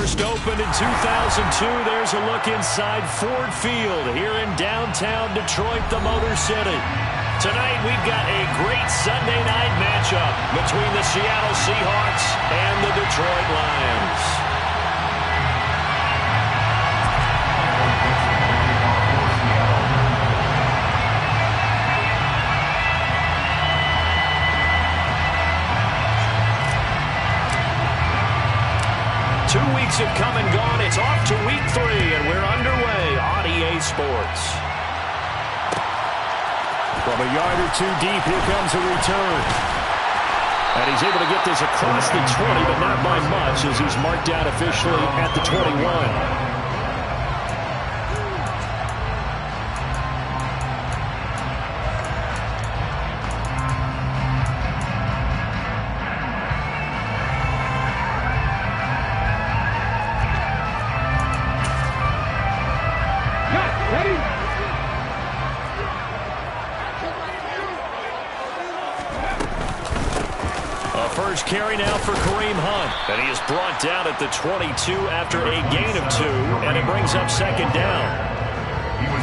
First opened in 2002, there's a look inside Ford Field here in downtown Detroit, the Motor City. Tonight, we've got a great Sunday night matchup between the Seattle Seahawks and the Detroit Lions. 2 weeks have come and gone. It's off to week 3, and we're underway on EA Sports. From a yard or two deep, here comes a return. And he's able to get this across the 20, but not by much, as he's marked out officially at the 21. First carry now for Kareem Hunt. And he is brought down at the 22 after a gain of 2, and it brings up second down.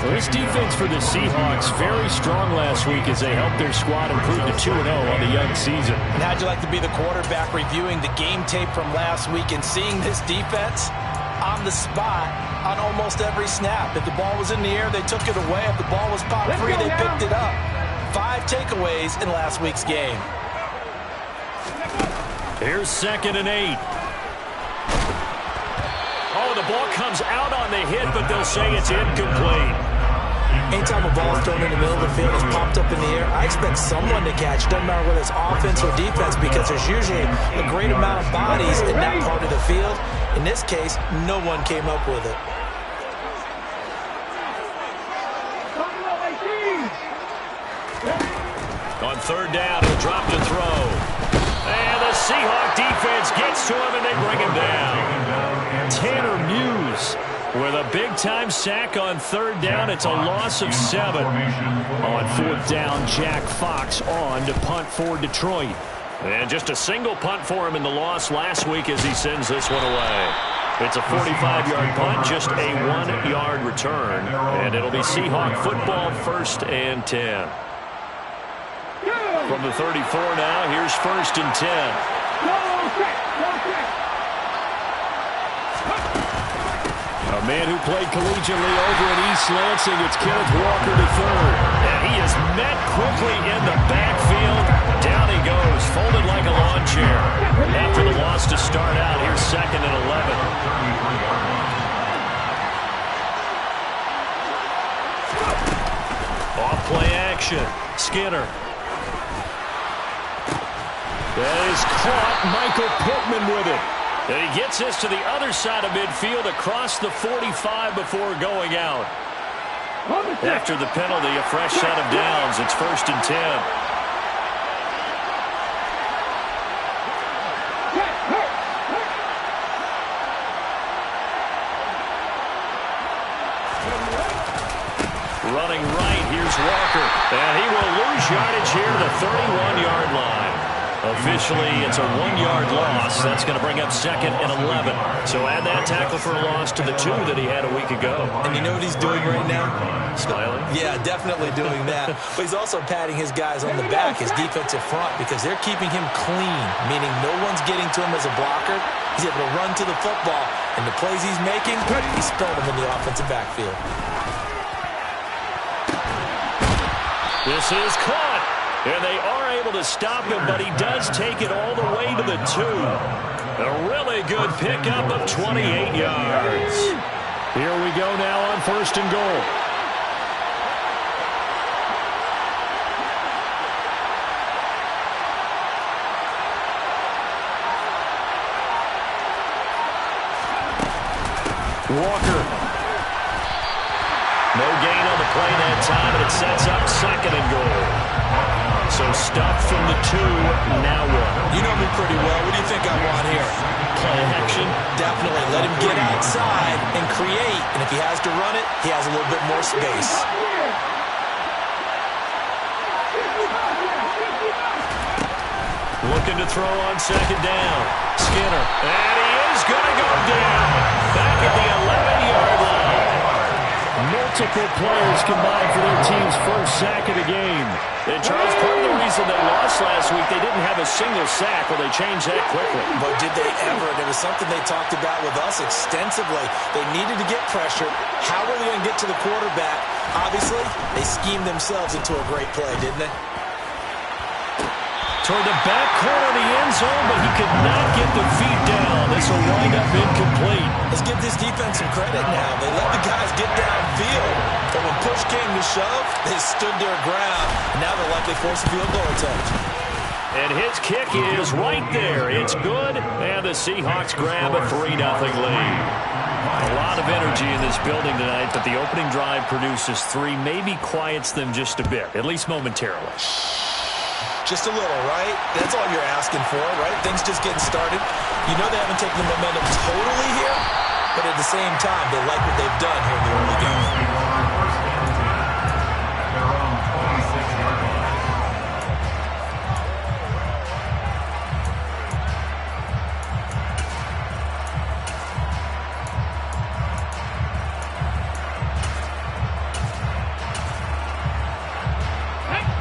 Well, this defense for the Seahawks very strong last week as they helped their squad improve to 2-0 on the young season. And how'd you like to be the quarterback reviewing the game tape from last week and seeing this defense on the spot on almost every snap? If the ball was in the air, they took it away. If the ball was popped free, they picked it up. 5 takeaways in last week's game. Here's 2nd and 8. Oh, the ball comes out on the hit, but they'll say it's incomplete. Anytime a ball is thrown in the middle of the field, it's popped up in the air, I expect someone to catch. Doesn't matter whether it's offense or defense, because there's usually a great amount of bodies in that part of the field. In this case, no one came up with it. On 3rd down, he'll drop to throw. And the Seahawk defense gets to him, and they bring him down. Tanner Muse with a big-time sack on 3rd down. It's a loss of 7. On 4th down, Jack Fox on to punt for Detroit. And just a single punt for him in the loss last week as he sends this one away. It's a 45-yard punt, just a 1-yard return. And it'll be Seahawk football, 1st and 10. From the 34 now, here's 1st and 10. A man who played collegiately over at East Lansing, it's Kenneth Walker to 3rd. And he is met quickly in the backfield. Down he goes, folded like a lawn chair. After the loss to start out, here's 2nd and 11. Off play action, Skinner. That is caught. Michael Pittman with it. And he gets this to the other side of midfield across the 45 before going out. After the penalty, a fresh set of downs. It's 1st and 10. Running right, here's Walker. And he will lose yardage here at the 31-yard line. Officially, it's a 1-yard loss. That's going to bring up 2nd and 11. So add that tackle for a loss to the 2 that he had a week ago. And you know what he's doing right now? Smiling? Yeah, definitely doing that. But he's also patting his guys on the back, his defensive front, because they're keeping him clean, meaning no one's getting to him as a blocker. He's able to run to the football. And the plays he's making, he's spelled them in the offensive backfield. This is caught. And they are able to stop him, but he does take it all the way to the 2. A really good pickup of 28 yards. Here we go now on 1st and goal. Walker. No gain on the play that time, and it sets up 2nd and goal. So stuffed from the 2, now what? You know me pretty well. What do you think I want here? Play action? Definitely. Let him get outside and create. And if he has to run it, he has a little bit more space. Looking to throw on 2nd down. Skinner. And he is going to go down back at the 11-yard line. Multiple players combined for their team's first sack of the game. And Charles, part of the reason they lost last week, they didn't have a single sack. Well, they changed that quickly. But did they ever? And it was something they talked about with us extensively. They needed to get pressure. How were they going to get to the quarterback? Obviously, they schemed themselves into a great play, didn't they? Toward the back corner of the end zone, but he could not get the feet down. This will wind up incomplete. Let's give this defense some credit now. They let the guys get downfield. But when push came to shove, they stood their ground. Now they're likely forced a field goal attempt. And his kick is right there. It's good, and the Seahawks grab a 3-0 lead. A lot of energy in this building tonight, but the opening drive produces 3, maybe quiets them just a bit, at least momentarily. Just a little, right? That's all you're asking for, right? Things just getting started. You know they haven't taken the momentum totally here, but at the same time, they like what they've done here in the early game.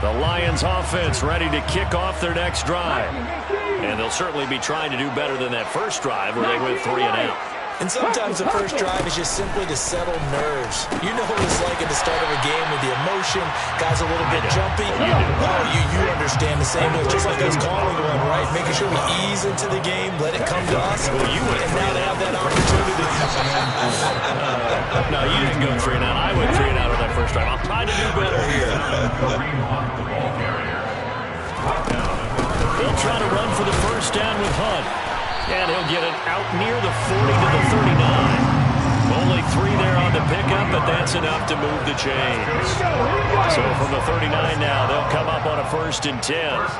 The Lions offense ready to kick off their next drive. And they'll certainly be trying to do better than that first drive where they went 3 and out. And sometimes the first drive is just simply to settle nerves. You know what it's like at the start of a game with the emotion. Guys a little bit jumpy. Oh, you understand the same way. Just like us calling one, right? Making sure we ease into the game, let it come to us. Well, you went and now they have that opportunity. No, you didn't go 3 and out. I went 3 and out on that first drive. I'm trying to do better here. They'll try to run for the first down with Hunt. And he'll get it out near the 40 to the 39. Only 3 there on the pickup, but that's enough to move the chains. So from the 39 now, they'll come up on a 1st and 10.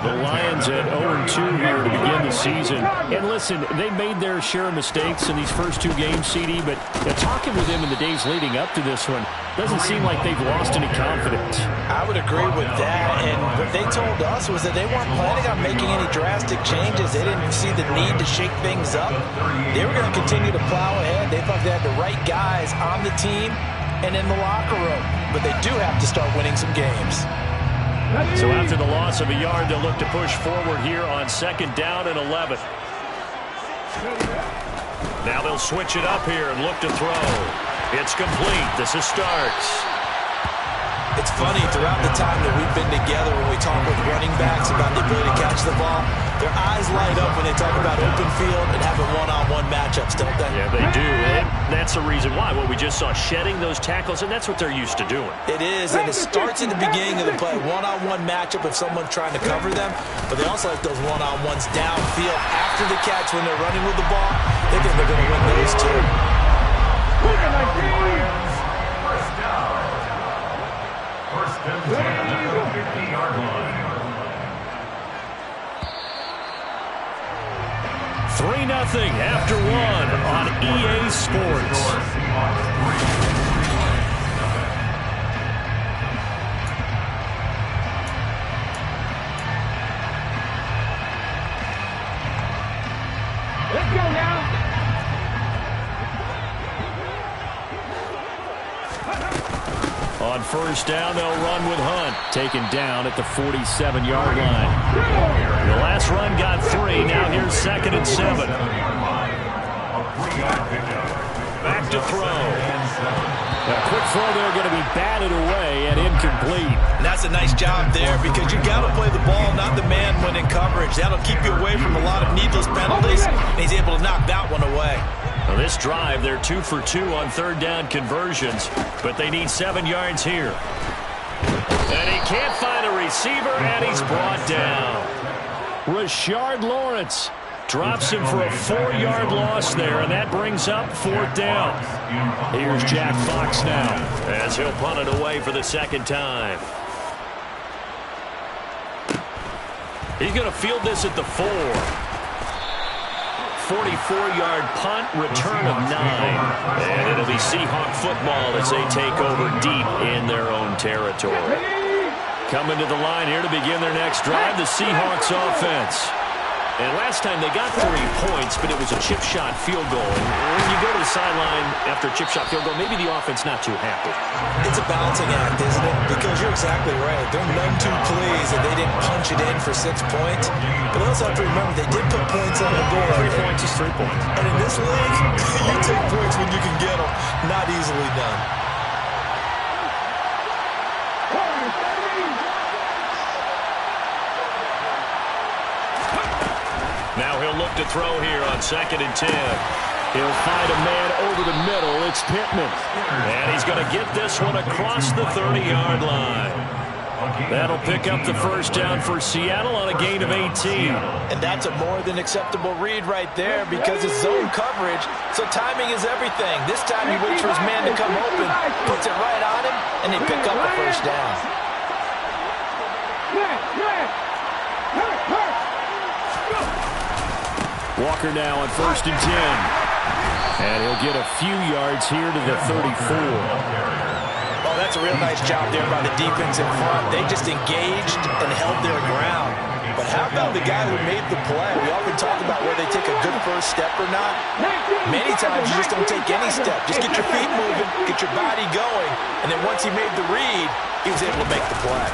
The Lions at 0-2 here to begin the season. And listen, they made their share of mistakes in these first 2 games, CD, but talking with them in the days leading up to this one, doesn't seem like they've lost any confidence. I would agree with that, and what they told us was that they weren't planning on making any drastic changes. They didn't see the need to shake things up. They were going to continue to plow ahead. They thought they had the right guys on the team and in the locker room, but they do have to start winning some games. So after the loss of a yard, they'll look to push forward here on 2nd down and 11. Now they'll switch it up here and look to throw. It's complete. This is Starks. It's funny, throughout the time that we've been together when we talk with running backs about the ability to catch the ball, their eyes light up when they talk about open field and having one-on-one matchups, don't they? Yeah, they do. And that's the reason why. What we just saw, shedding those tackles, and that's what they're used to doing. It is, and it starts at the beginning of the play. One-on-one matchup if someone's trying to cover them, but they also like those one-on-ones downfield after the catch when they're running with the ball. They think they're going to win those too. First down. First and 10 at the 50-yard line. 3-0 after 1 on EA Sports. Let's go now. On 1st down, they'll run with Hunt, taken down at the 47-yard line. The last run got 3. Now here's 2nd and 7. Back to throw. A quick throw there going to be batted away and incomplete. And that's a nice job there because you got to play the ball, not the man when in coverage. That'll keep you away from a lot of needless penalties, and he's able to knock that one away. Well, this drive, they're 2 for 2 on 3rd down conversions, but they need 7 yards here. And he can't find a receiver, and he's brought down. Rashard Lawrence drops him for a 4-yard loss there, and that brings up 4th down. Here's Jack Fox now, as he'll punt it away for the 2nd time. He's going to field this at the 4. 44-yard punt, return of 9. And it'll be Seahawk football as they take over deep in their own territory. Coming to the line here to begin their next drive, the Seahawks offense. And last time they got 3 points, but it was a chip shot field goal. And when you go to the sideline after a chip shot field goal, maybe the offense not too happy. It's a balancing act, isn't it? Because you're exactly right. They're none too pleased that they didn't punch it in for 6 points. But also have to remember, they did put points on the board. 3 points is 3 points. And in this league, you take points when you can get them. Not easily done. Now he'll look to throw here on 2nd and 10. He'll find a man over the middle. It's Pittman. And he's going to get this one across the 30-yard line. That'll pick up the first down for Seattle on a gain of 18. And that's a more than acceptable read right there because it's zone coverage, so timing is everything. This time he waits for his man to come open, puts it right on him, and they pick up the first down. Walker now on 1st and 10. And he'll get a few yards here to the 34. Oh, that's a real nice job there by the defense in front. They just engaged and held their ground. But how about the guy who made the play? We often talk about whether they take a good first step or not. Many times you just don't take any step. Just get your feet moving, get your body going, and then once he made the read, he was able to make the play.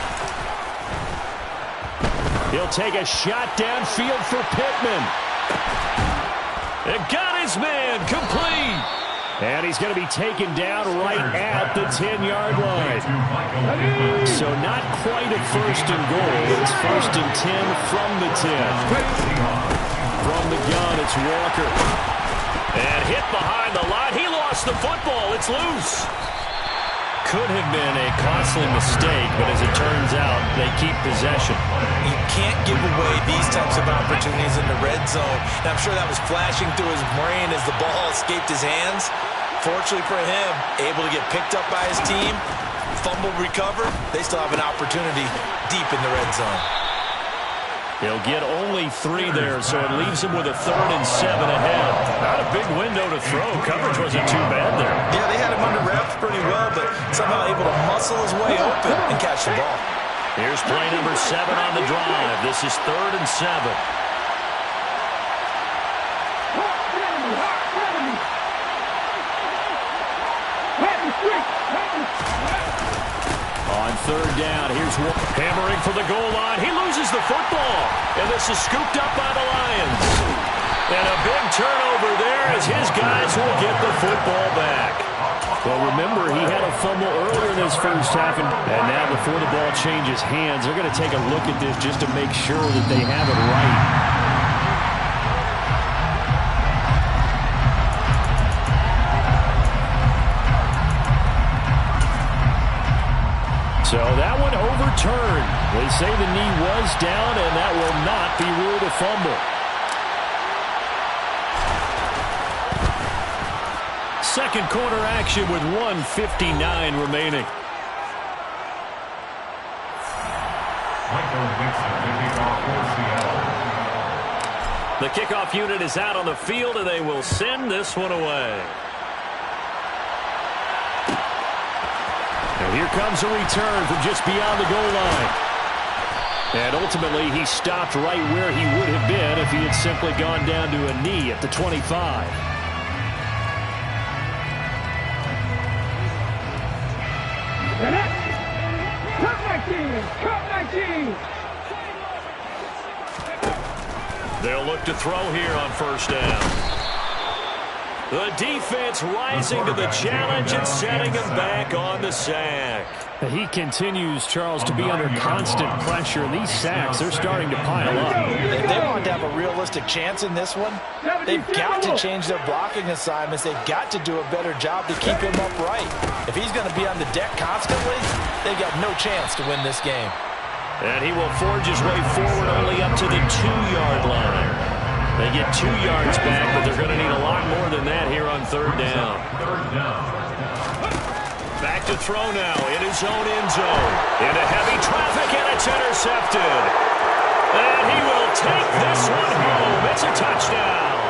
He'll take a shot downfield for Pittman. It got his man complete. And he's going to be taken down right at the 10-yard line. So not quite a 1st and goal. It's 1st and 10 from the 10. From the gun, it's Walker. And hit behind the line. He lost the football. It's loose. Could have been a costly mistake, but as it turns out, they keep possession. You can't give away these types of opportunities in the red zone. And I'm sure that was flashing through his brain as the ball escaped his hands. Fortunately for him, able to get picked up by his team, fumble recovered. They still have an opportunity deep in the red zone. He'll get only 3 there, so it leaves him with a 3rd and 7 ahead. Not a big window to throw. Coverage wasn't too bad there. Yeah, they had him under wraps pretty well, but somehow able to muscle his way open and catch the ball. Here's play number 7 on the drive. This is 3rd and 7. On 3rd down, here's Walker hammering for the goal line. He loses the football, and this is scooped up by the Lions. And a big turnover there as his guys will get the football back. Well, remember, he had a fumble earlier in this first half, and now before the ball changes hands, they're going to take a look at this just to make sure that they have it right. So that one overturned. They say the knee was down, and that will not be ruled a fumble. Second quarter action with 1:59 remaining. The kickoff unit is out on the field, and they will send this one away. And here comes a return from just beyond the goal line. And ultimately, he stopped right where he would have been if he had simply gone down to a knee at the 25. They'll look to throw here on 1st down. The defense rising to the challenge and setting him back on the sack. He continues, Charles, to be under constant pressure. And these sacks, they're starting to pile up. If they want to have a realistic chance in this one, they've got to change their blocking assignments. They've got to do a better job to keep him upright. If he's going to be on the deck constantly, they've got no chance to win this game. And he will forge his way forward only up to the 2-yard line. They get 2 yards back, but they're going to need a lot more than that here on 3rd down. Back to throw now in his own end zone. Into heavy traffic, and it's intercepted. And he will take this one home. It's a touchdown.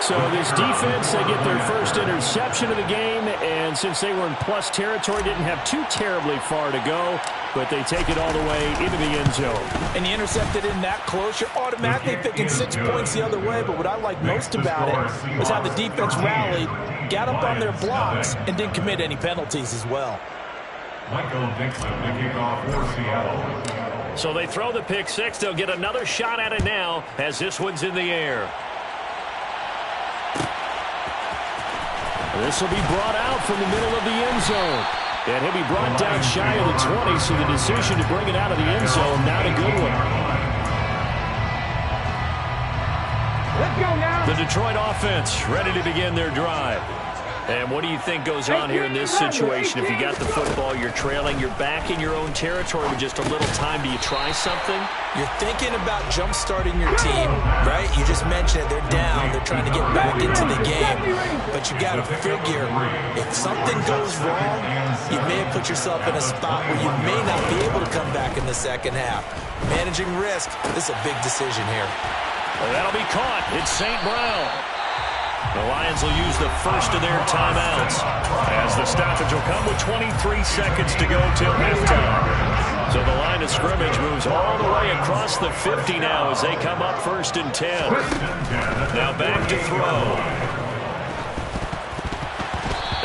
So this defense, they get their first interception of the game, and since they were in plus territory, didn't have too terribly far to go, but they take it all the way into the end zone. And you intercepted in that close, you're automatically thinking 6 points the other way, but what I like most about it was how the defense rallied, got up on their blocks, and didn't commit any penalties as well. Michael Dixon, the kickoff for Seattle. So they throw the pick six. They'll get another shot at it now as this one's in the air. This will be brought out from the middle of the end zone. And he'll be brought down shy of the 20, so the decision to bring it out of the end zone, not a good one. Let's go now. The Detroit offense ready to begin their drive. And what do you think goes on here in this situation? If you got the football, you're trailing, you're back in your own territory with just a little time. Do you try something? You're thinking about jump-starting your team, right? You just mentioned it. They're down. They're trying to get back into the game. But you got to figure, if something goes wrong, you may have put yourself in a spot where you may not be able to come back in the second half. Managing risk, this is a big decision here. Well, that'll be caught. It's St. Brown. The Lions will use the first of their timeouts as the stoppage will come with 23 seconds to go till halftime. So the line of scrimmage moves all the way across the 50 now as they come up 1st and 10. Now back to throw.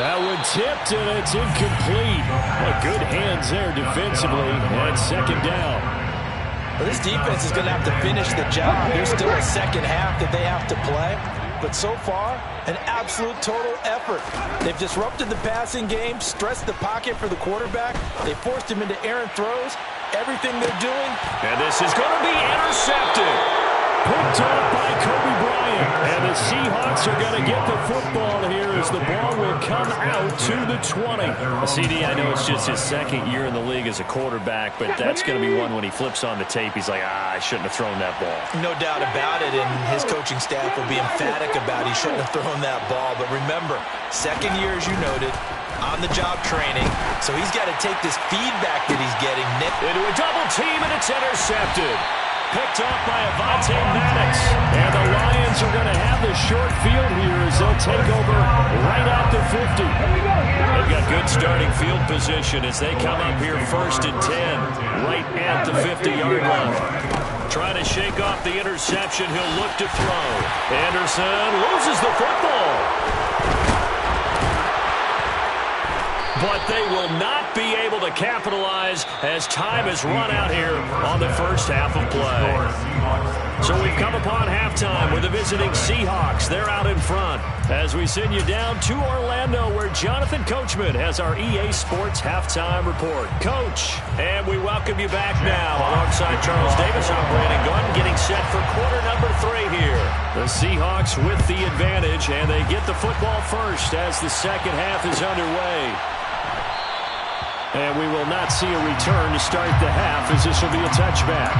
That one tipped, and it's incomplete. Well, good hands there defensively, and 2nd down. Well, this defense is going to have to finish the job. There's still a second half that they have to play. But so far, an absolute total effort. They've disrupted the passing game, stressed the pocket for the quarterback. They forced him into errant throws. Everything they're doing. And this is going to be intercepted. Picked up by Kobe Bryant. And the Seahawks are going to get the football here as the ball will come out to the 20. CD, I know it's just his 2nd year in the league as a quarterback, but that's going to be one when he flips on the tape. He's like, I shouldn't have thrown that ball. No doubt about it, and his coaching staff will be emphatic about he shouldn't have thrown that ball. But remember, 2nd year, as you noted, on-the-job training, so he's got to take this feedback that he's getting. Into a double team, and it's intercepted. Picked up by Avonte Maddox. And the Lions are going to have the short field here as they'll take over right at the 50. They've got good starting field position as they come up here 1st and 10, right at the 50-yard line. Trying to shake off the interception. He'll look to throw. Anderson loses the football. But they will not be able to capitalize as time has run out here on the first half of play. So we've come upon halftime with the visiting Seahawks. They're out in front as we send you down to Orlando where Jonathan Coachman has our EA Sports Halftime Report. Coach, and we welcome you back now alongside Charles Davis. I'm Brandon Gordon getting set for quarter number 3 here. The Seahawks with the advantage, and they get the football first as the second half is underway. And we will not see a return to start the half as this will be a touchback.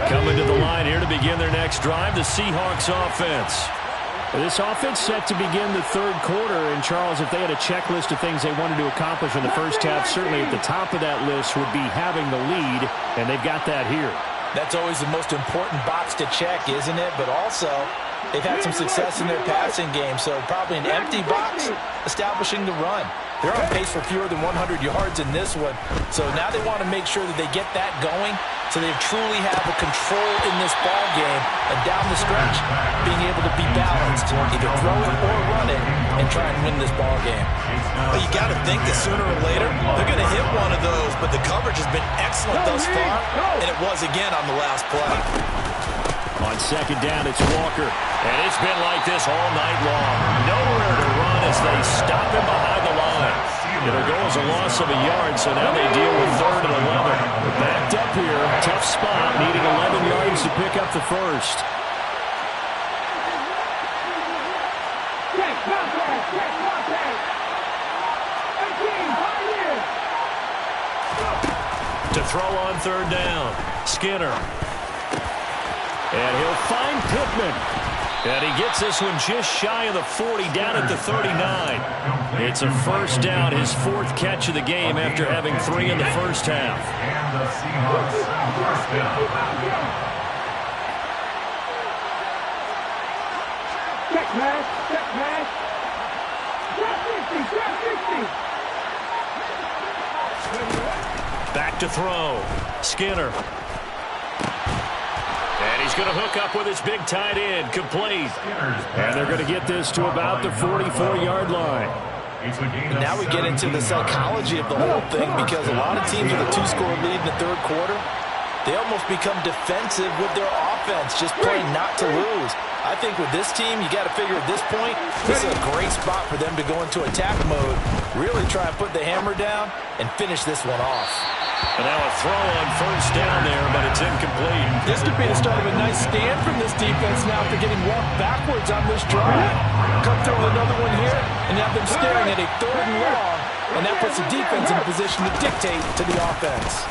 Coming to the line here to begin their next drive, the Seahawks offense. This offense set to begin the 3rd quarter, and Charles, if they had a checklist of things they wanted to accomplish in the first half, certainly at the top of that list would be having the lead, and they've got that here. That's always the most important box to check, isn't it? But also, they've had some success in their passing game, so probably an empty box establishing the run. They're on pace for fewer than 100 yards in this one, so now they want to make sure that they get that going so they truly have a control in this ball game, and down the stretch, being able to be balanced, either throw it or run it, and try and win this ball game. But you got to think that sooner or later, they're going to hit one of those, but the coverage has been excellent thus far, and it was again on the last play. On 2nd down, it's Walker. And it's been like this all night long. Nowhere to run as they stop him behind the line. It'll go as a loss of a yard, so now they deal with 3rd and 11. They're backed up here. Tough spot, needing 11 yards to pick up the first. To throw on 3rd down, Skinner. And he'll find Pittman. And he gets this one just shy of the 40, down at the 39. It's a first down, his fourth catch of the game after having 3 in the first half. And the Seahawks first down. Check pass. Check pass. Drop 50. Drop 50. Back to throw. Skinner. And he's going to hook up with his big tight end, complete. And they're going to get this to about the 44-yard line. And now we get into the psychology of the whole thing, because a lot of teams with a 2-score lead in the third quarter, they almost become defensive with their offense, just playing not to lose. I think with this team, you got to figure at this point, this is a great spot for them to go into attack mode, really try and put the hammer down and finish this one off. And now a throw on first down there, but it's incomplete. This could be the start of a nice stand from this defense now after getting walked backwards on this drive. Come through with another one here, and have them staring at a 3rd and long, and that puts the defense in a position to dictate to the offense.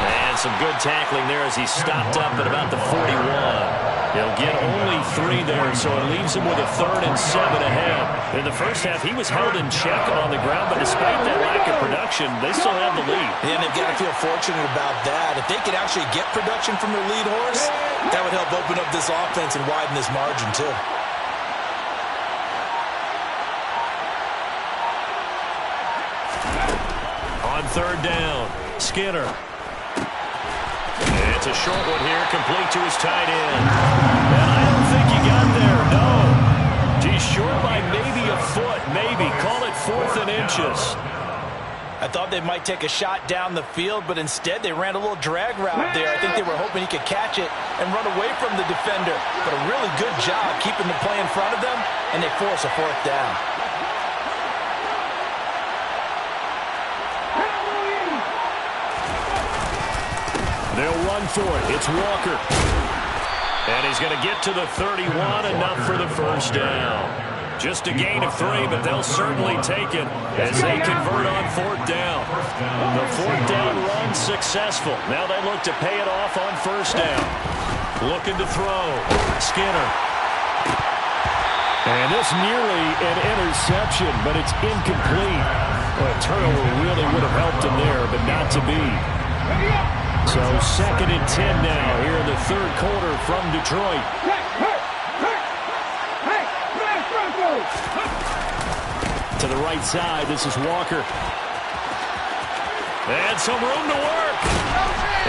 And some good tackling there as he stopped up at about the 41. He'll get only 3 there, so it leaves him with a 3rd and 7 ahead. In the first half, he was held in check on the ground, but despite that lack of production, they still have the lead. And they've got to feel fortunate about that. If they could actually get production from their lead horse, that would help open up this offense and widen this margin, too. On 3rd down, Skinner. It's a short one here, complete to his tight end. And I don't think he got there, no. He's short by maybe a foot, maybe. Call it 4th and inches. I thought they might take a shot down the field, but instead they ran a little drag route there. I think they were hoping he could catch it and run away from the defender. But a really good job keeping the play in front of them, and they force a 4th down. They'll run for it. It's Walker. And he's going to get to the 31, enough for the first down. Just a gain of 3, but they'll certainly take it as they convert on 4th down. The 4th down run successful. Now they look to pay it off on first down. Looking to throw. Skinner. And this nearly an interception, but it's incomplete. Well, a turnover really would have helped him there, but not to be. So 2nd and 10 now here in the third quarter from Detroit. To the right side, this is Walker. And some room to work.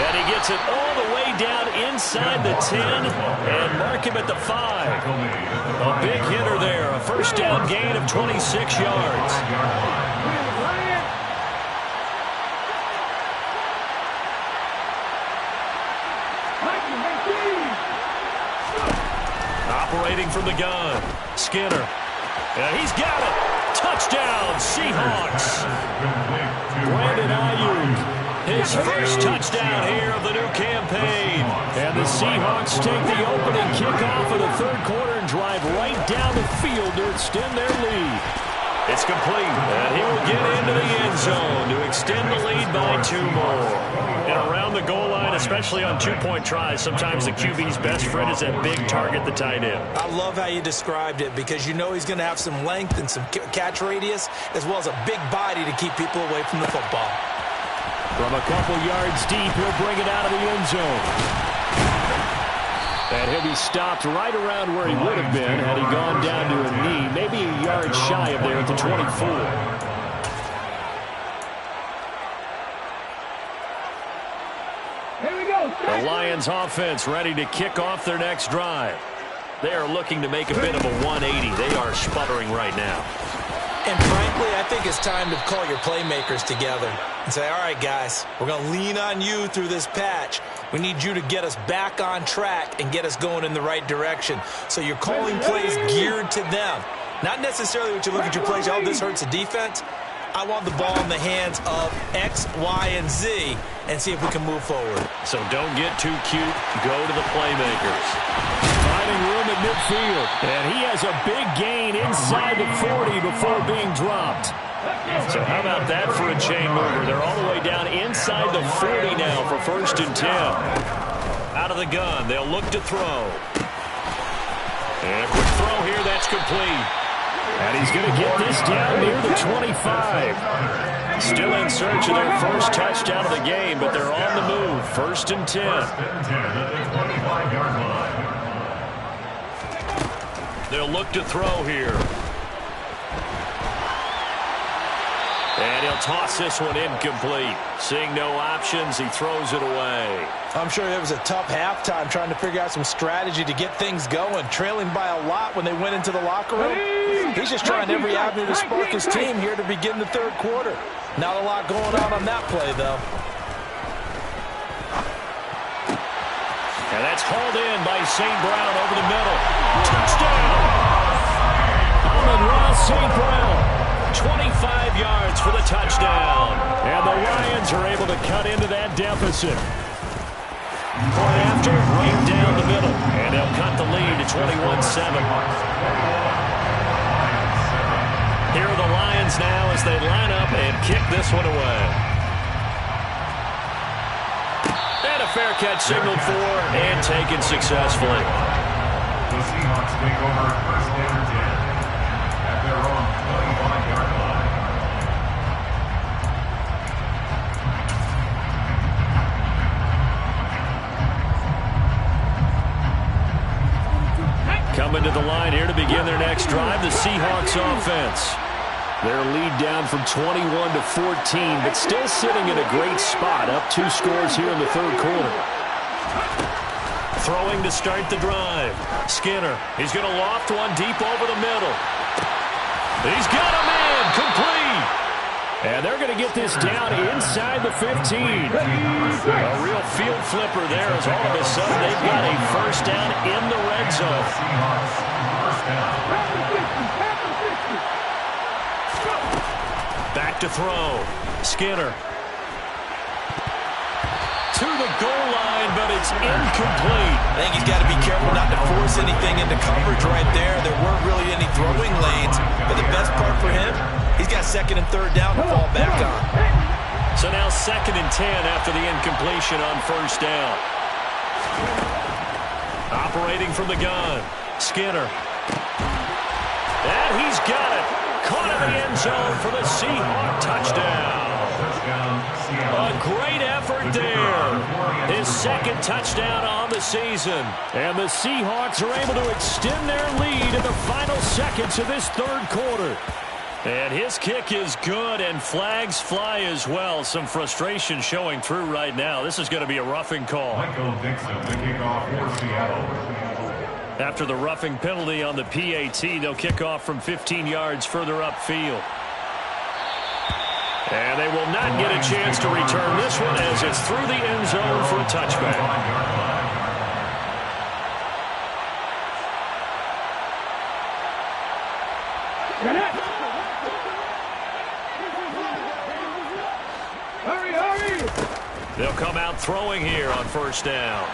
And he gets it all the way down inside the 10 and mark him at the 5. A big hitter there, a first down gain of 26 yards. Operating from the gun, Skinner. And he's got it. Touchdown, Seahawks. Brandon Ayuk, his first touchdown here of the new campaign. And the Seahawks take the opening kickoff of the third quarter and drive right down the field to extend their lead. It's complete, and he will get into the end zone to extend the lead by 2 more. And around the goal line, especially on 2-point tries, sometimes the QB's best friend is that big target, the tight end. I love how you described it, because you know he's going to have some length and some catch radius, as well as a big body to keep people away from the football. From a couple yards deep, he'll bring it out of the end zone. And he'll be stopped right around where he would have been had he gone down to a knee, maybe a yard shy of there at the 24. Here we go. The Lions offense ready to kick off their next drive. They are looking to make a bit of a 180. They are sputtering right now. And frankly, I think it's time to call your playmakers together and say, all right, guys, we're going to lean on you through this patch. We need you to get us back on track and get us going in the right direction. So you're calling plays geared to them. Not necessarily what you look at your plays, oh, this hurts the defense. I want the ball in the hands of X, Y, and Z and see if we can move forward. So don't get too cute. Go to the playmakers. Finding room at midfield. And he has a big gain inside the 40 before being dropped. So how about that for a chain mover? They're all the way down inside the 40 now for 1st and 10. Out of the gun, they'll look to throw. And a quick throw here, that's complete. And he's going to get this down near the 25. Still in search of their first touchdown of the game, but they're on the move. 1st and 10. At the 25-yard line. They'll look to throw here. And he'll toss this one incomplete. Seeing no options, he throws it away. I'm sure it was a tough halftime trying to figure out some strategy to get things going. Trailing by a lot when they went into the locker room. He's just trying every avenue to spark his team here to begin the 3rd quarter. Not a lot going on that play, though. And that's hauled in by St. Brown over the middle. Touchdown! Amon-Ra St. Brown. 25 yards for the touchdown. And the Lions are able to cut into that deficit. Point after, right down the middle. And they'll cut the lead to 21-7. Here are the Lions now as they line up and kick this one away. And a fair catch signaled for and taken successfully. The Seahawks take over 1st and 10 at their own 25-yard line. Coming to the line here to begin their next drive, the Seahawks offense. Their lead down from 21 to 14, but still sitting in a great spot, up 2 scores here in the 3rd quarter. Throwing to start the drive. Skinner, he's going to loft one deep over the middle. He's got a man, complete. And they're going to get this down inside the 15. A real field flipper there as all of a sudden they've got a 1st down in the red zone. Seahawks, 1st down. Back to throw. Skinner. To the goal line, but it's incomplete. I think he's got to be careful not to force anything into coverage right there. There weren't really any throwing lanes, but the best part for him, he's got 2nd and 3rd down to fall back on. So now 2nd and 10 after the incompletion on 1st down. Operating from the gun. Skinner. And he's got it. Caught in the end zone for the Seahawk touchdown. A great effort there. His 2nd touchdown on the season. And the Seahawks are able to extend their lead in the final seconds of this 3rd quarter. And his kick is good, and flags fly as well. Some frustration showing through right now. This is going to be a roughing call. Michael Dixon, the kickoff for Seattle. After the roughing penalty on the PAT, they'll kick off from 15 yards further upfield. And they will not get a chance to return this one as it's through the end zone for a touchback. They'll come out throwing here on 1st down.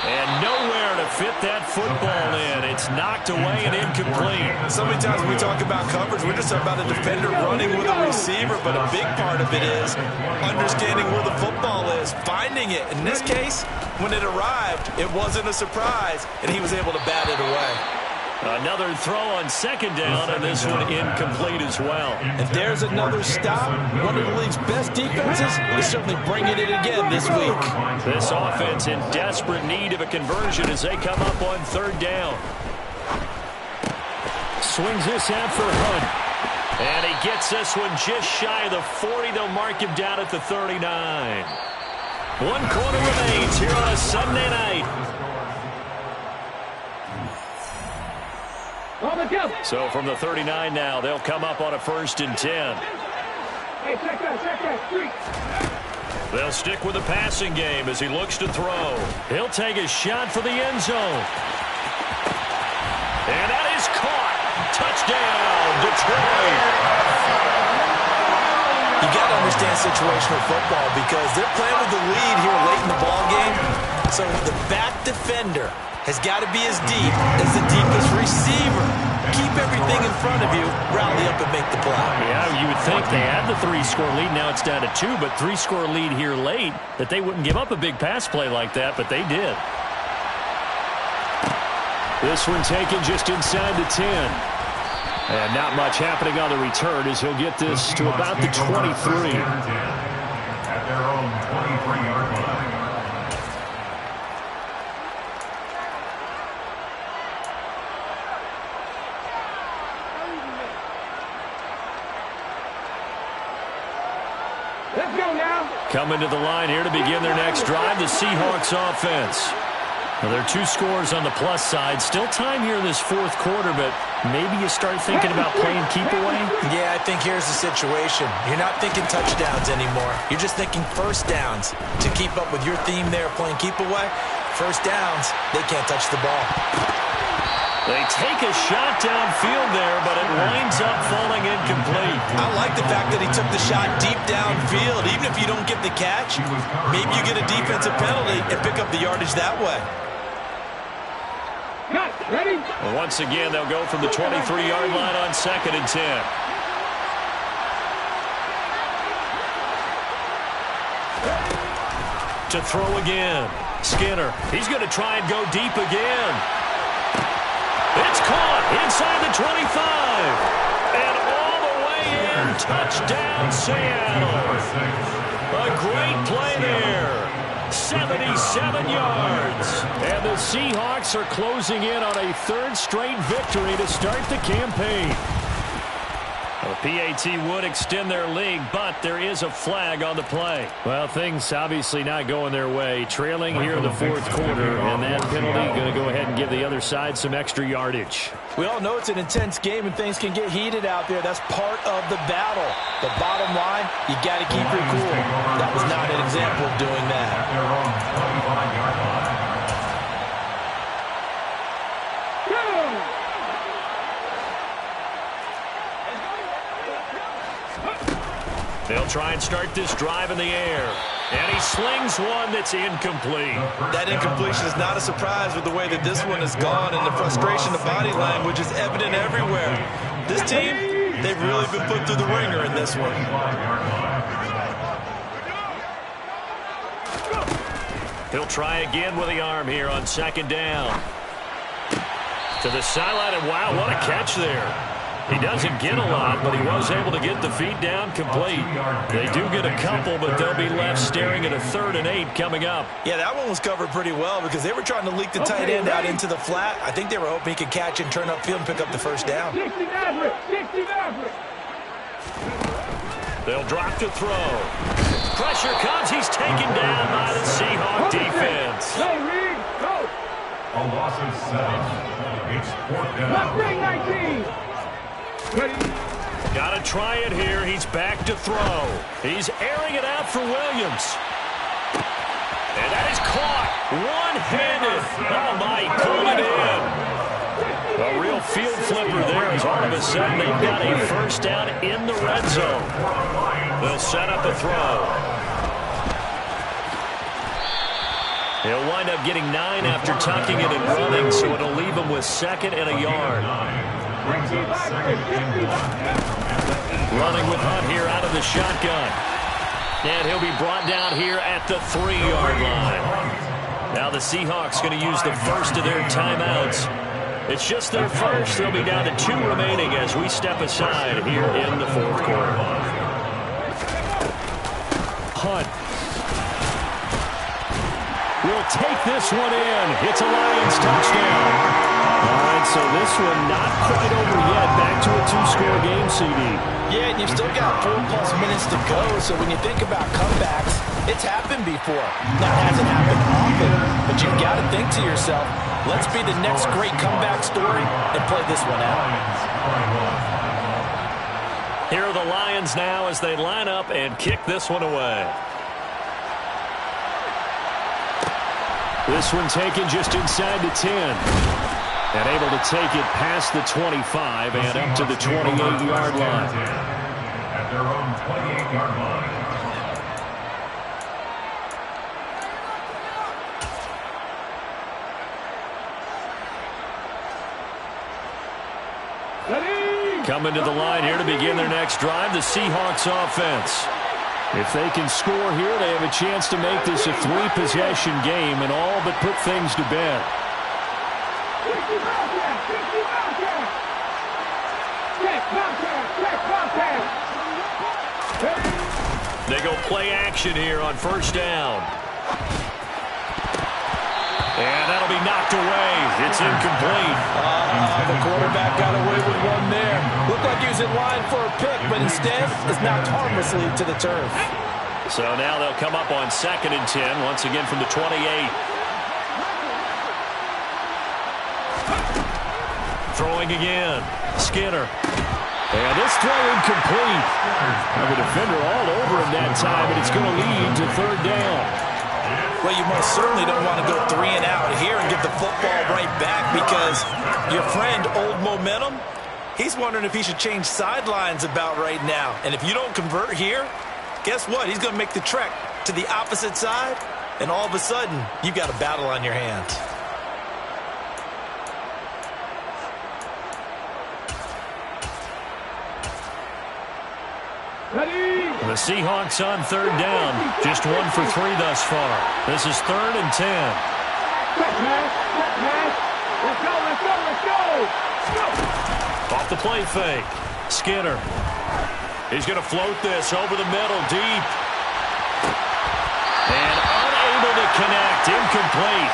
And nowhere to fit that football in. It's knocked away and incomplete. So many times when we talk about coverage, we're just about a defender running with a receiver, but a big part of it is understanding where the football is, finding it. In this case, when it arrived, it wasn't a surprise, and he was able to bat it away. Another throw on 2nd down, and this one incomplete as well. And there's another stop. One of the league's best defenses is certainly bringing it again this week. This offense in desperate need of a conversion as they come up on 3rd down. Swings this out for Hunt. And he gets this one just shy of the 40. They'll mark him down at the 39. 1 quarter remains here on a Sunday night. So from the 39 now, they'll come up on a 1st and 10. They'll stick with the passing game as he looks to throw. He'll take a shot for the end zone. And that is caught. Touchdown, Detroit. You got to understand situational football because they're playing with the lead here late in the ball game. So the back defender has got to be as deep as the deepest receiver. Keep everything in front of you, rally up and make the play. Yeah, you would think they had the 3-score lead. Now it's down to 2, but 3-score lead here late, that they wouldn't give up a big pass play like that, but they did. This one taken just inside the 10. And not much happening on the return as he'll get this to about the 23. At their own 23-yard line. Let's go now. Coming to the line here to begin their next drive, the Seahawks offense. Well, there are 2 scores on the plus side. Still time here in this fourth quarter, but maybe you start thinking about playing keep away? Yeah, I think here's the situation. You're not thinking touchdowns anymore. You're just thinking first downs. To keep up with your theme there, playing keep away, first downs, they can't touch the ball. They take a shot downfield there, but it winds up falling incomplete. I like the fact that he took the shot deep downfield. Even if you don't get the catch, maybe you get a defensive penalty and pick up the yardage that way. Ready? Well, once again, they'll go from the 23-yard line on 2nd and 10. To throw again. Skinner. He's going to try and go deep again. It's caught inside the 25. And all the way in. Touchdown, Seattle. A great play there. 77 yards. And the Seahawks are closing in on a 3rd straight victory to start the campaign. The PAT would extend their lead, but there is a flag on the play. Well, things obviously not going their way. Trailing here in the fourth quarter, and that penalty going to go ahead and give the other side some extra yardage. We all know it's an intense game and things can get heated out there. That's part of the battle. The bottom line, you got to keep your cool. That was not an example of doing that. At their own 25-yard line. They'll try and start this drive in the air. And he slings one that's incomplete. That incompletion is not a surprise with the way that this one has gone, and the frustration, the body language is evident everywhere. This team, they've really been put through the ringer in this one. He'll try again with the arm here on 2nd down. To the sideline, and wow, what a catch there. He doesn't get a lot, but he was able to get the feet down complete. They do get a couple, but they'll be left staring at a 3rd and 8 coming up. Yeah, that one was covered pretty well because they were trying to leak the tight end out into the flat. I think they were hoping he could catch and turn upfield and pick up the first down. 60 Maverick. 60 Maverick. They'll drop to throw. Pressure comes. He's taken down by the Seahawk defense. Go, Reed. Go. A loss of 7. It's 4th down. Let's bring 19. Ready? Got to try it here. He's back to throw. He's airing it out for Williams. And that is caught. One-handed. Oh, my, pulled it in. A real field flipper there as all of a sudden they've got a first down in the red zone. They'll set up a throw. He'll wind up getting 9 after tucking it and running, so it'll leave him with 2nd and a yard. Running with Hunt here out of the shotgun. And he'll be brought down here at the 3-yard line. Now the Seahawks going to use the first of their timeouts. It's just their first. They'll be down to 2 remaining as we step aside here in the fourth quarter. Hunt will take this one in. It's a Lions touchdown. All right, so this one not quite over yet. Back to a 2-score game, CD. Yeah, and you've still got 4+ minutes to go, so when you think about comebacks, it's happened before. Now, it hasn't happened often, but you've got to think to yourself, let's be the next great comeback story and play this one out. Here are the Lions now as they line up and kick this one away. This one taken just inside the 10. And able to take it past the 25 and up to the 28-yard line. At their own 28-yard line. Coming to the line here to begin their next drive, the Seahawks offense. If they can score here, they have a chance to make this a 3-possession game and all but put things to bed. Bobcat. 60 Bobcat. Check Bobcat. Check Bobcat. They go play action here on first down. And that'll be knocked away. It's incomplete. The quarterback got away with one there. Looked like he was in line for a pick, but instead it's knocked harmlessly to the turf. So now they'll come up on 2nd and 10, once again from the 28. Throwing again. Skinner. And this throw incomplete. The defender all over him that time, and it's going to lead to 3rd down. Well, you most certainly don't want to go 3 and out here and get the football right back, because your friend, Old Momentum, he's wondering if he should change sidelines about right now. And if you don't convert here, guess what? He's going to make the trek to the opposite side, and all of a sudden, you've got a battle on your hands. Ready? The Seahawks on 3rd down. Just 1 for 3 thus far. This is 3rd and 10. Check pass. Check pass. Let's go, let's go, let's go. Go. Off the play fake. Skinner. He's going to float this over the middle, deep. And unable to connect. Incomplete.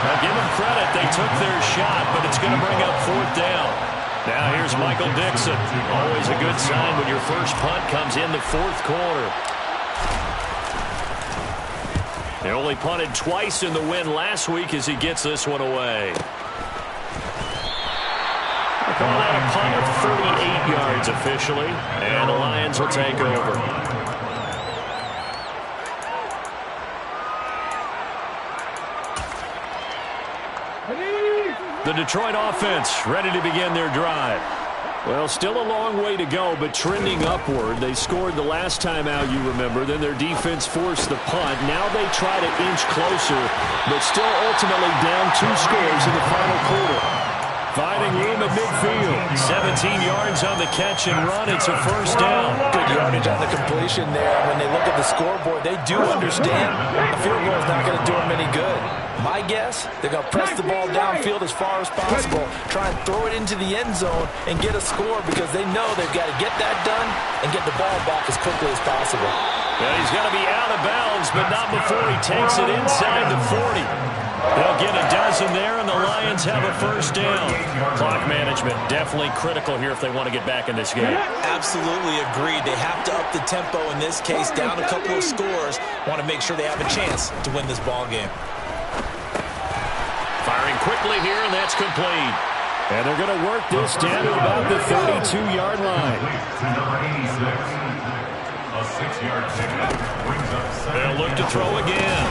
Now give them credit. They took their shot, but it's going to bring up 4th down. Now here's Michael Dixon. Always a good sign when your first punt comes in the 4th quarter. They only punted twice in the win last week as he gets this one away. Call that a punt of 38 yards officially, and the Lions will take over. The Detroit offense ready to begin their drive. Well, still a long way to go, but trending upward. They scored the last time out, you remember. Then their defense forced the punt. Now they try to inch closer, but still ultimately down 2 scores in the final quarter. Finding room at midfield. 17 yards on the catch and run. It's a first down. Good yardage on the completion there. When they look at the scoreboard, they do understand a field goal is not going to do them any good. My guess, they're going to press the ball downfield as far as possible, try and throw it into the end zone and get a score, because they know they've got to get that done and get the ball back as quickly as possible. Yeah, he's going to be out of bounds, but not before he takes it inside the 40. They'll get a dozen there, and the Lions have a first down. Clock management definitely critical here if they want to get back in this game. Absolutely agreed. They have to up the tempo in this case, down a couple of scores. Want to make sure they have a chance to win this ball game. Firing quickly here, and that's complete. And they're going to work this down to about the 32-yard line. A 6-yard pickup brings up 7. They'll look to throw again.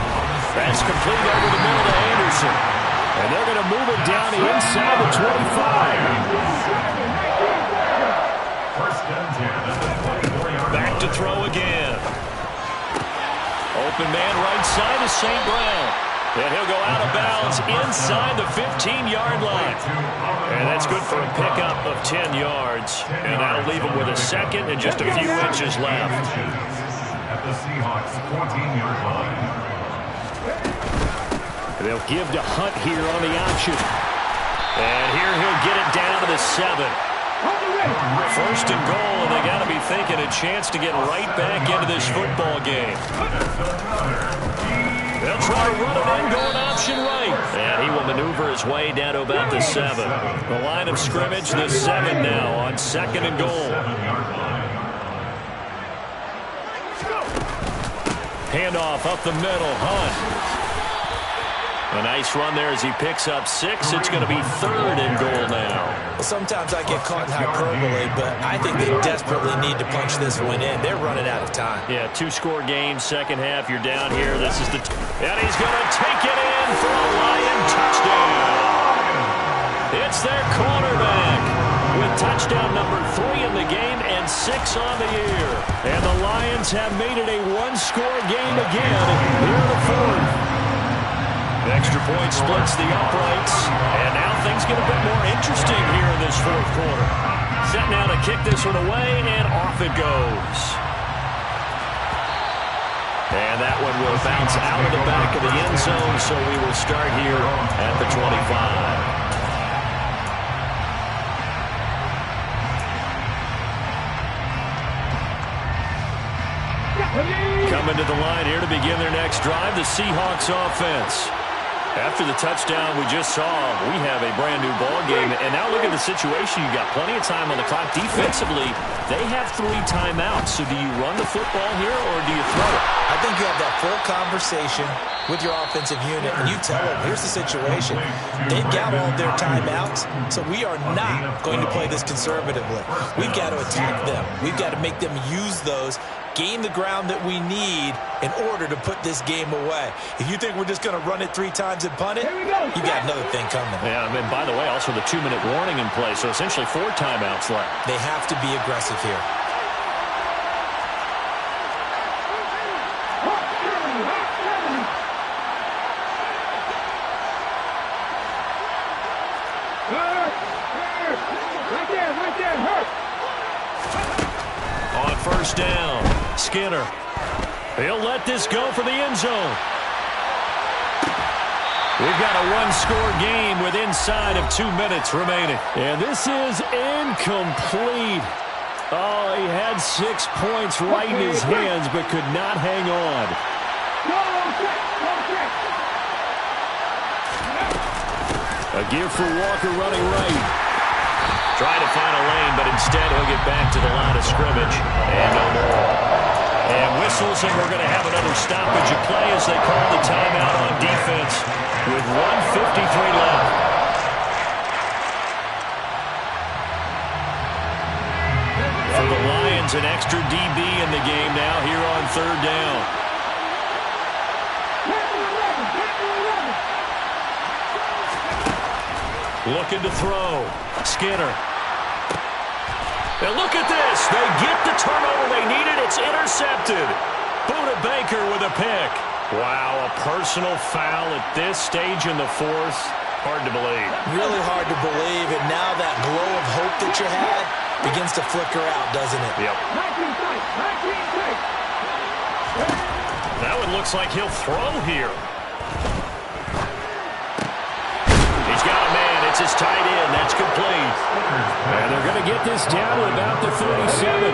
That's complete over the middle to Anderson. And they're going to move it down inside the 25. First and 10 at the 24-yard line. Back to throw again. Open man right side is St. Brown. And he'll go out of bounds inside the 15-yard line. And that's good for a pickup of 10 yards. And that'll leave him with a second and just a few inches left. At the Seahawks 14-yard line. They'll give to Hunt here on the option. And here he'll get it down to the 7. First and goal, and they got to be thinking a chance to get right back into this football game. They'll try to run it in, going option right. And he will maneuver his way down to about the 7. The line of scrimmage, the 7 now on 2nd and goal. Handoff up the middle, Hunt. A nice run there as he picks up 6. It's going to be 3rd and goal now. Well, sometimes I get caught in hyperbole, but I think they desperately need to punch this one in. They're running out of time. Yeah, 2-score game, second half. You're down here. This is the and he's going to take it in for a Lion touchdown. It's their quarterback with touchdown number 3 in the game and 6 on the year. And the Lions have made it a 1-score game again here in the 4th. The extra point splits the uprights, and now things get a bit more interesting here in this 4th quarter. Set now to kick this one away, and off it goes. And that one will bounce out of the back of the end zone, so we will start here at the 25. Coming to the line here to begin their next drive, the Seahawks offense. After the touchdown we just saw, we have a brand-new ball game. And now look at the situation. You've got plenty of time on the clock. Defensively, they have 3 timeouts. So do you run the football here or do you throw it? I think you have that full conversation with your offensive unit, and you tell them, here's the situation. They've got all of their timeouts, so we are not going to play this conservatively. We've got to attack them. We've got to make them use those, gain the ground that we need in order to put this game away. If you think we're just going to run it 3 times and punt it, you got another thing coming. Yeah, and by the way, also the 2-minute warning in play, so essentially 4 timeouts left. They have to be aggressive here. On first down, Skinner. He'll let this go for the end zone. We've got a 1-score game with inside of 2 minutes remaining. And this is incomplete. Oh, he had 6 points right in his hands, but could not hang on. A give for Walker running right. Trying to find a lane, but instead he'll get back to the line of scrimmage. And no more. And whistles, and we're going to have another stoppage of play as they call the timeout on defense with 1:53 left. For the Lions, an extra DB in the game now here on third down. Looking to throw. Skinner. And look at this. They get the turnover they needed. It's intercepted. Buda Baker with a pick. Wow, a personal foul at this stage in the 4th. Hard to believe. Really hard to believe. And now that glow of hope that you had begins to flicker out, doesn't it? Yep. That one looks like he'll throw here. He's got a man. It's his tight end. That's complete. And they're going to get this down to about the 37.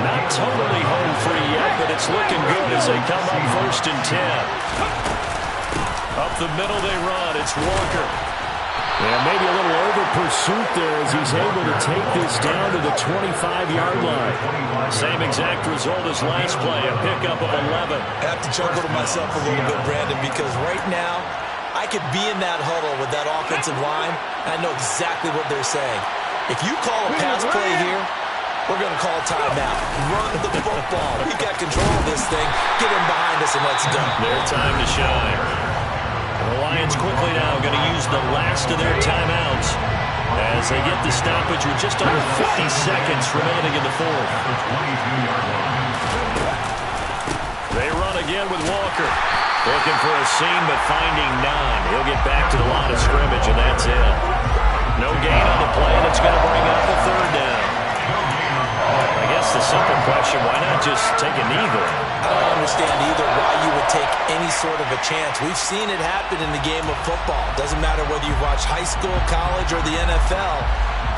Not totally home free yet, but it's looking good as they come up 1st and 10. Up the middle they run. It's Walker. And maybe a little over pursuit there as he's able to take this down to the 25-yard line. Same exact result as last play, a pickup of 11. I have to chuckle to myself a little bit, Brandon, because right now I could be in that huddle with that offensive line, and I know exactly what they're saying. If you call a pass play here, we're going to call timeout. Run the football. We've got control of this thing. Get him behind us and let's go. Their time to shine. And the Lions quickly now going to use the last of their timeouts as they get the stoppage with just under 50 seconds remaining in the 4th. They run again with Walker. Looking for a seam, but finding none. He'll get back to the line of scrimmage, and that's it. No gain on the play, and it's going to bring up a 3rd down. I guess the simple question, why not just take a knee there? I don't understand either why you would take any sort of a chance. We've seen it happen in the game of football. Doesn't matter whether you watch high school, college, or the NFL.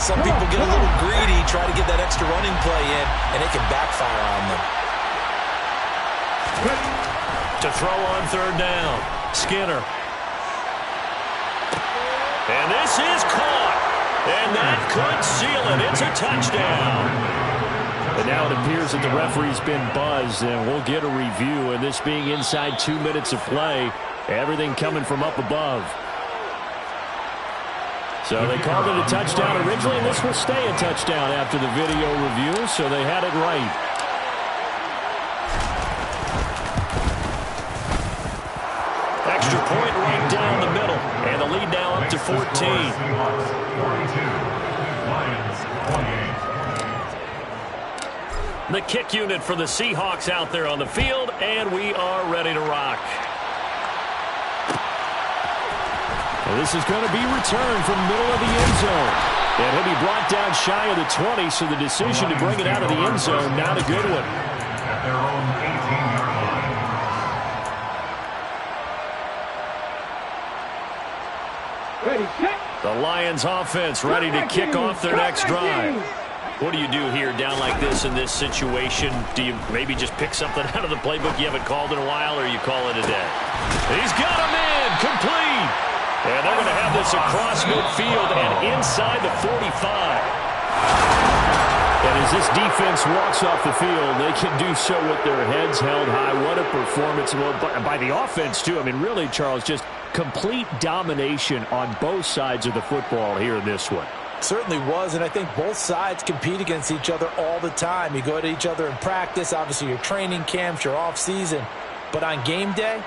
Some people get a little greedy, try to get that extra running play in, and it can backfire on them. To throw on 3rd down, Skinner. And this is caught. And that could seal it. It's a touchdown. And now it appears that the referee's been buzzed, and we'll get a review. And this being inside 2 minutes of play, everything coming from up above. So they called it a touchdown originally, and this will stay a touchdown after the video review, so they had it right. Extra point right down the middle, and the lead now up to 14. The kick unit for the Seahawks out there on the field, and we are ready to rock. Well, this is going to be returned from middle of the end zone. And he'll be brought down shy of the 20, so the decision to bring it out of the end zone, not a good one. At their own 18-yard line. Ready, kick. The Lions offense ready to kick off their next drive. What do you do here down like this in this situation? Do you maybe just pick something out of the playbook you haven't called in a while, or you call it a day? He's got him in, complete. And they're going to have this across midfield and inside the 45. And as this defense walks off the field, they can do so with their heads held high. What a performance by the offense, too. I mean, really, Charles, just complete domination on both sides of the football here in this one. Certainly was, and I think both sides compete against each other all the time. You go to each other in practice, obviously your training camps, your off-season. But on game day,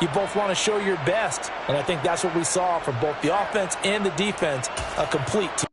you both want to show your best. And I think that's what we saw from both the offense and the defense, a complete team.